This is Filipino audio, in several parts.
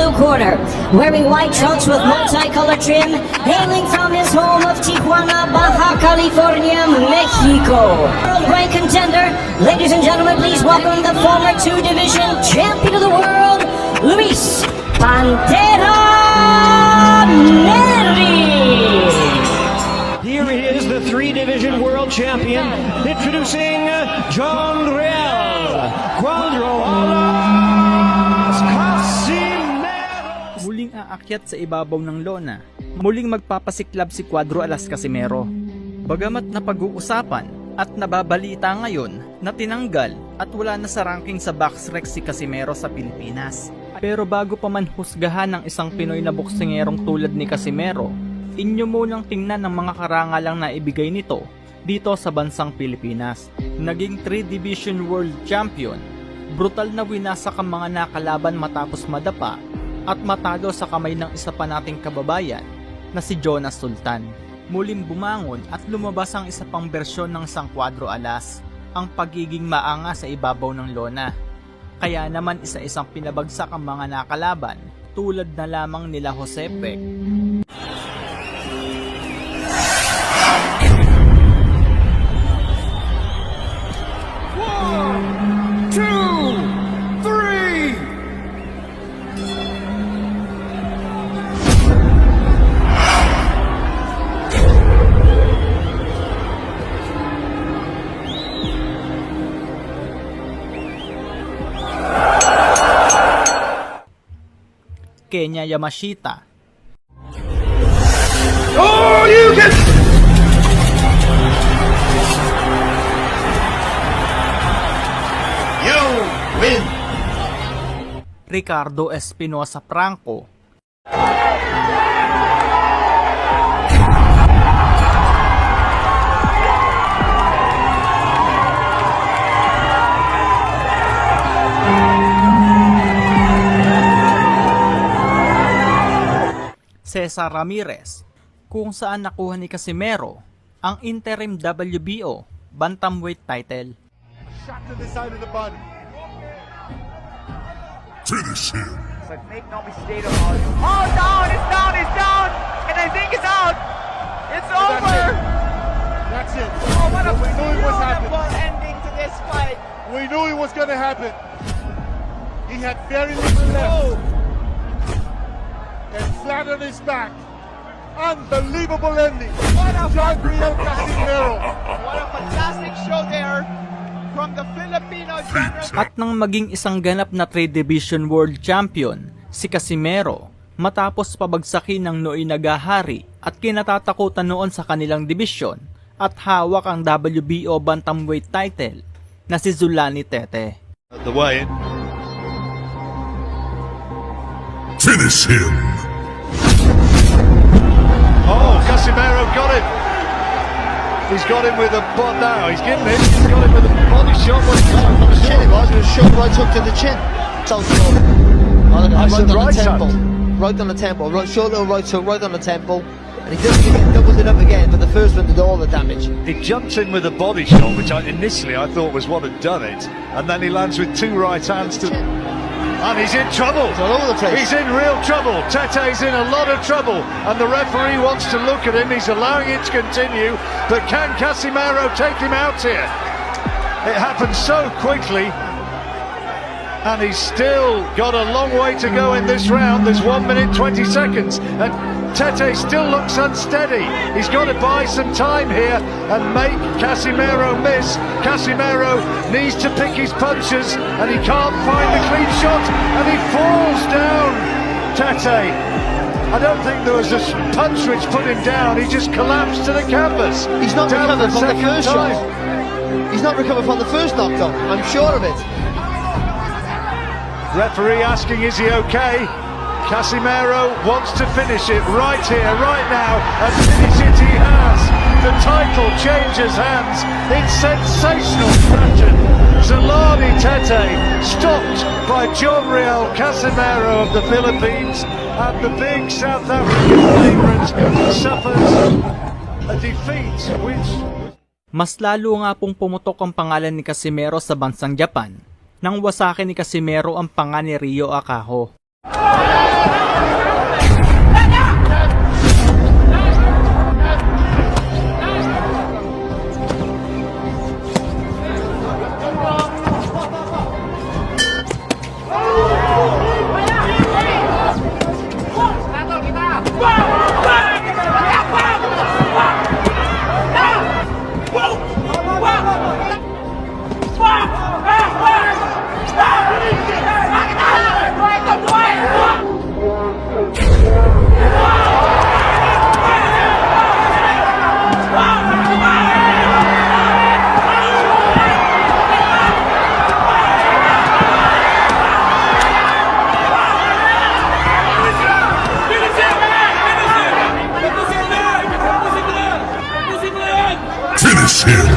blue corner, wearing white trunks with multicolored trim, hailing from his home of Tijuana, Baja California, Mexico. World rank contender, ladies and gentlemen, please welcome the former two-division champion of the world, Luis Pantera Neri. Here he is, the three-division world champion, introducing John Real Cuadro Alas Casimero. Muling aakyat sa ibabaw ng lona, muling magpapasiklab si Cuadro Alas Casimero. Bagamat napag-uusapan at nababalita ngayon na tinanggal at wala na sa ranking sa boxrec si Casimero sa Pilipinas. Pero bago pa man husgahan ng isang Pinoy na boksingerong tulad ni Casimero, inyo munang tingnan ang mga karangalang na ibigay nito dito sa bansang Pilipinas. Naging 3-division world champion, brutal na winasak ang mga nakalaban matapos madapa at matalo sa kamay ng isa pa nating kababayan na si Jonas Sultan. Muling bumangon at lumabas ang isa pang bersyon ng Sang Cuadro Alas, ang pagiging maanga sa ibabaw ng lona. Kaya naman isa-isang pinabagsak ang mga nakalaban tulad na lamang nila Jose Peck. Kenya Yamashita. Oh, you can... You win! Ricardo Espinosa Franco. Cesar Ramirez, kung saan nakuha ni Casimero ang interim WBO bantamweight title. Shot to the side of the body. Finish him. But make no mistake about it. Oh, down! It's down! It's down! And I think it's out! It's over! That's it. Oh, what a We knew it was beautiful happening. ending to this fight! We knew it was going to happen. He had very little left. And flat on his back. Unbelievable ending. What a John Real Casimero. What a fantastic show there from the Filipino general. At nang maging isang ganap na 3-division world champion, si Casimero, matapos pabagsakin ng nooy nagahari at kinatatakutan noon sa kanilang dibisyon at hawak ang WBO bantamweight title na si Zulani Tete. The way in. Finish him. Oh, Casimero got him. He's got him with a bot now. He's getting it. He's got him with a body shot. What's From the chin it was, it was short right hook to the chin. So right Nice on and the right temple. hand. Right on the temple. Right, short little right hook right on the temple. And he does it again, doubles it up again, but the first one did all the damage. He jumps in with a body shot, which initially I thought was what had done it. And then he lands with two right hands to... And he's in trouble. It's all over the place. He's in real trouble. Tete's in a lot of trouble. And the referee wants to look at him. He's allowing it to continue. But can Casimero take him out here? It happened so quickly. And he's still got a long way to go in this round. There's 1 minute 20 seconds. And Tete still looks unsteady. He's got to buy some time here and make Casimero miss. Casimero needs to pick his punches and he can't find the clean shot and he falls down. Tete, I don't think there was a punch which put him down. He just collapsed to the canvas. He's not Down recovered for from the second first time. shot. He's not recovered from the first knockdown, I'm sure of it. Referee asking, is he okay? Casimero wants to finish it right here, right now, and finish it he has. The title changes hands in sensational fashion. Zulani Tete stopped by John Real Casimero of the Philippines, and the big South African favourite suffers a defeat which... Mas lalo nga pong pumutok ang pangalan ni Casimero sa bansang Japan nang wasakin ni Casimero ang panga ni Ryo Akaho. Finish him.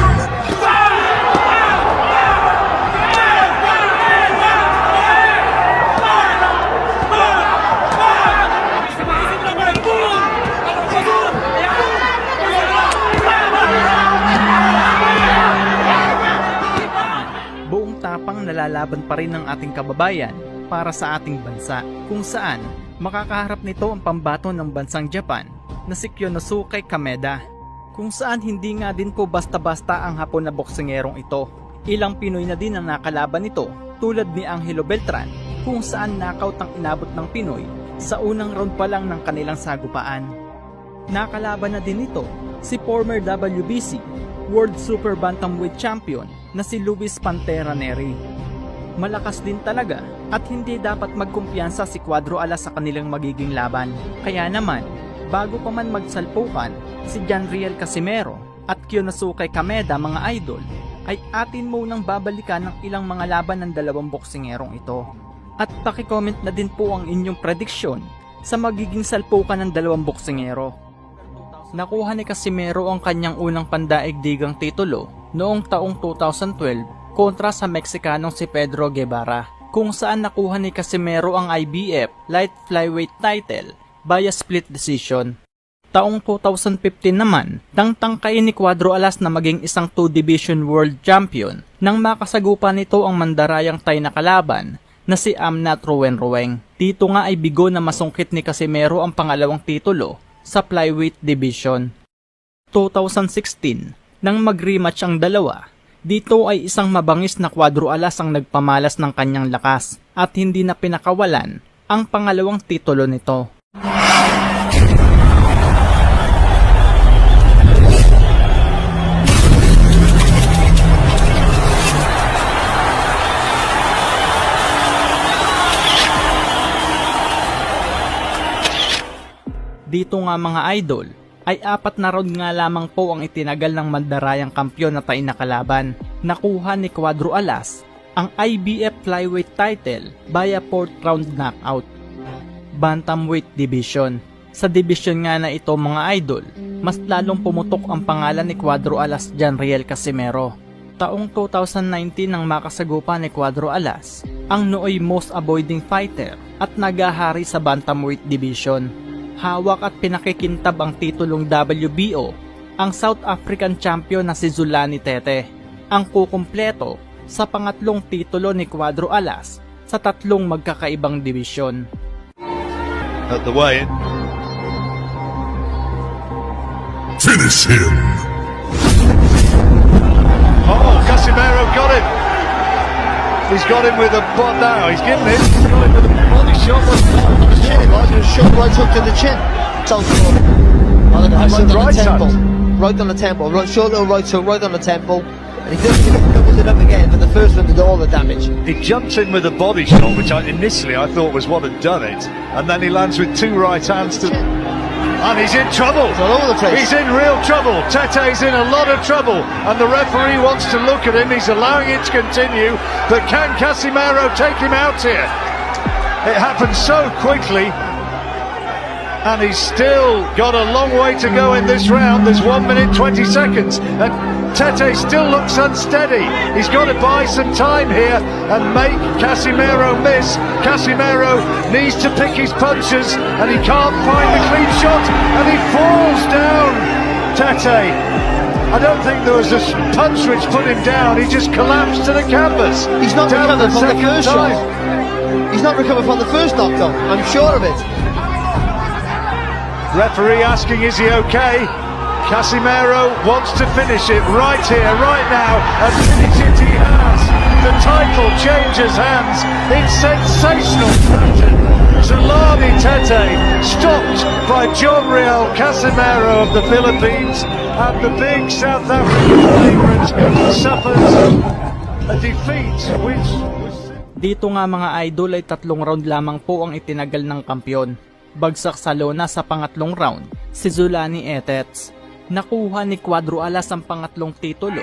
Buong tapang nalalaban pa rin ng ating kababayan para sa ating bansa, kung saan makakaharap nito ang pambato ng bansang Japan na si Kyonosuke Kameda, kung saan hindi nga din po basta-basta ang Hapon na boksingerong ito. Ilang Pinoy na din ang nakalaban nito tulad ni Angelo Beltran, kung saan knockout ang inabot ng Pinoy sa unang round pa lang ng kanilang sagupaan. Nakalaban na din ito si former WBC World Super Bantamweight Champion na si Luis Pantera Neri. Malakas din talaga at hindi dapat magkumpiyansa si Cuadro Alas sa kanilang magiging laban. Kaya naman, bago pa man magsalpukan si Janriel Casimero at Kyonosuke Kameda mga idol, ay atin munang babalikan ng ilang mga laban ng dalawang boksingerong ito. At paki-comment na din po ang inyong prediksyon sa magiging salpukan ng dalawang boksingero. Nakuha ni Casimero ang kanyang unang pandaigdigang titulo noong taong 2012 kontra sa Meksikanong si Pedro Guevara, kung saan nakuha ni Casimero ang IBF Light Flyweight title via split decision. Taong 2015 naman, nang tangkain ni Cuadro Alas na maging isang 2-division world champion nang makasagupa nito ang mandarayang Thai na kalaban na si Amnat Ruwenrueng. Dito nga ay bigo na masungkit ni Casimero ang pangalawang titulo sa flyweight division. 2016, nang mag-rematch ang dalawa, dito ay isang mabangis na Cuadro Alas ang nagpamalas ng kanyang lakas at hindi na pinakawalan ang pangalawang titulo nito. Dito nga mga idol, ay 4 na round nga lamang po ang itinagal ng mandarayang kampyon na Thai na kalaban. Nakuha ni Cuadro Alas ang IBF Flyweight title via 4th round knockout. Bantamweight division. Sa division nga na ito mga idol, mas lalong pumutok ang pangalan ni Cuadro Alas Janriel Casimero. Taong 2019 nang makasagupa ni Cuadro Alas ang nooy most avoiding fighter at nagahari sa bantamweight division. Hawak at pinakikintab ang titulong WBO ang South African champion na si Zolani Tete, ang kukumpleto sa pangatlong titulo ni Cuadro Alas sa 3 magkakaibang divisyon. At the way. Finish him. Oh, Casimero got him. He's got him with a butt now. He's given it. He's got him with a body shot. Shot right hook to the chin. Southpaw. That's Right the on right the temple. hand. Right on the temple. Right, short little right hook right on the temple. And he doubles it up again, but the first one did all the damage. He jumps in with a body shot, which initially I thought was what had done it, and then he lands with 2 right hands to. And he's in trouble. It's all over the place. He's in real trouble. Tete's in a lot of trouble, and the referee wants to look at him. He's allowing it to continue, but can Casimero take him out here? It happened so quickly, and he's still got a long way to go in this round. There's 1 minute 20 seconds, and Tete still looks unsteady. He's got to buy some time here and make Casimero miss. Casimero needs to pick his punches, and he can't find the clean shot, and he falls down. Tete, I don't think there was a punch which put him down. He just collapsed to the canvas. He's not down recovered from the second first time. shot. He's not recovered from the first knockdown, I'm sure of it. Referee asking, is he okay? Casimero wants to finish it right here, right now, and finish it he has. The title changes hands in sensational fashion. Zolani Tete stopped by John Real Casimero of the Philippines, and the big South African favourite suffers a defeat which was... Dito nga mga idol ay 3 round lamang po ang itinagal ng kampiyon. Bagsak sa lona sa pangatlong round, si Zolani Etets. Nakuha ni Cuadro Alas ang pangatlong titulo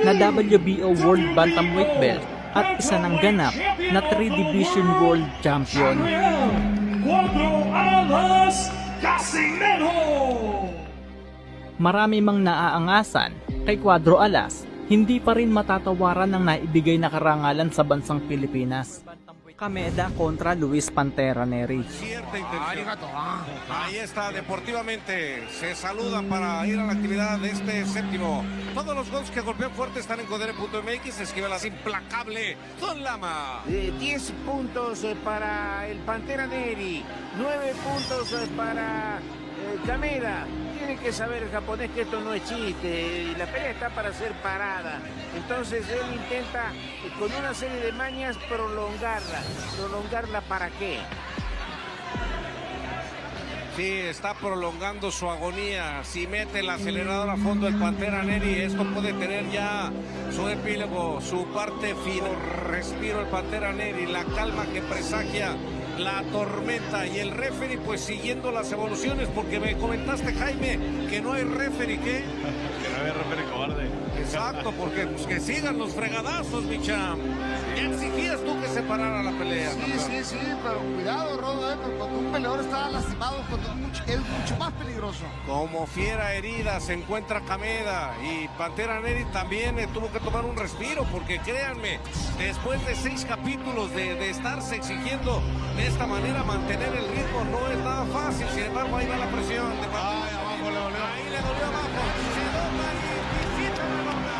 na WBO World Bantamweight Belt at isa ng ganap na 3-division World Champion. Marami mang naaangasan kay Cuadro Alas, hindi pa rin matatawaran ng naibigay na karangalan sa bansang Pilipinas. Kameda kontra Luis Pantera Nery. Ahí está, deportivamente se saludan para ir a la actividad de este séptimo. Todos los gols que golpean fuerte están en Codere.mx. Esquivel así implacable. Don Lama. 10 puntos para el Pantera Nery, 9 puntos para Kameda. Tiene que saber el japonés que esto no es chiste y la pelea está para ser parada. Entonces él intenta con una serie de mañas prolongarla. ¿Prolongarla para qué? Sí, está prolongando su agonía. Si mete el acelerador a fondo el Pantera Nery, esto puede tener ya su epílogo, su parte final. Respiro el Pantera Nery, la calma que presagia la tormenta, y el referee pues siguiendo las evoluciones, porque me comentaste, Jaime, que no hay referee. ¿Qué? Que no hay referee cobarde. Exacto, porque pues, que sigan los fregadazos, mi cham. Ya exigías tú que se parara la pelea. Sí, pero cuidado, Rodo, porque cuando un peleador está lastimado, es mucho más peligroso. Como fiera herida se encuentra Kameda, y Pantera Nery también tuvo que tomar un respiro, porque créanme, después de 6 capítulos de estarse exigiendo de esta manera, mantener el ritmo no es nada fácil. Sin embargo, ahí va la presión de Pantera. Abajo le dolió. Ahí le dolió abajo. Se dobla y visita la lona.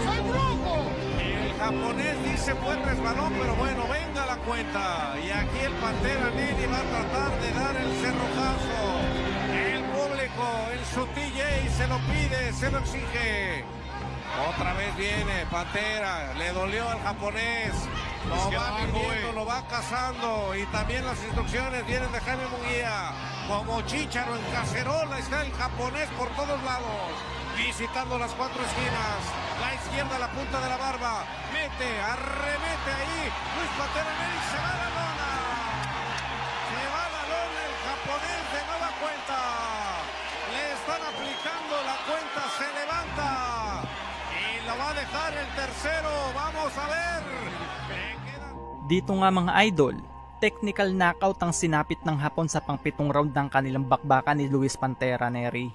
¡Soy brujo! El japonés dice buen resbalón, pero bueno, venga la cuenta. Y aquí el Pantera Nery va a tratar de dar el cerrojazo. El público, el su TJ se lo pide, se lo exige. Otra vez viene Pantera, le dolió al japonés. Lo va midiendo, lo va cazando, y también las instrucciones vienen de Jaime Munguía. Como chícharo en cacerola está el japonés por todos lados, visitando las 4 esquinas. La izquierda, la punta de la barba, mete, arremete ahí. Luis Pantera Nery se va a la lona. Se va a la lona el japonés de nueva cuenta. Le están aplicando la cuenta, se levanta. Y lo va a dejar el tercero. Vamos a ver. Dito nga mga idol, technical knockout ang sinapit ng Hapon sa pang-7 round ng kanilang bakbakan ni Luis Pantera Nery.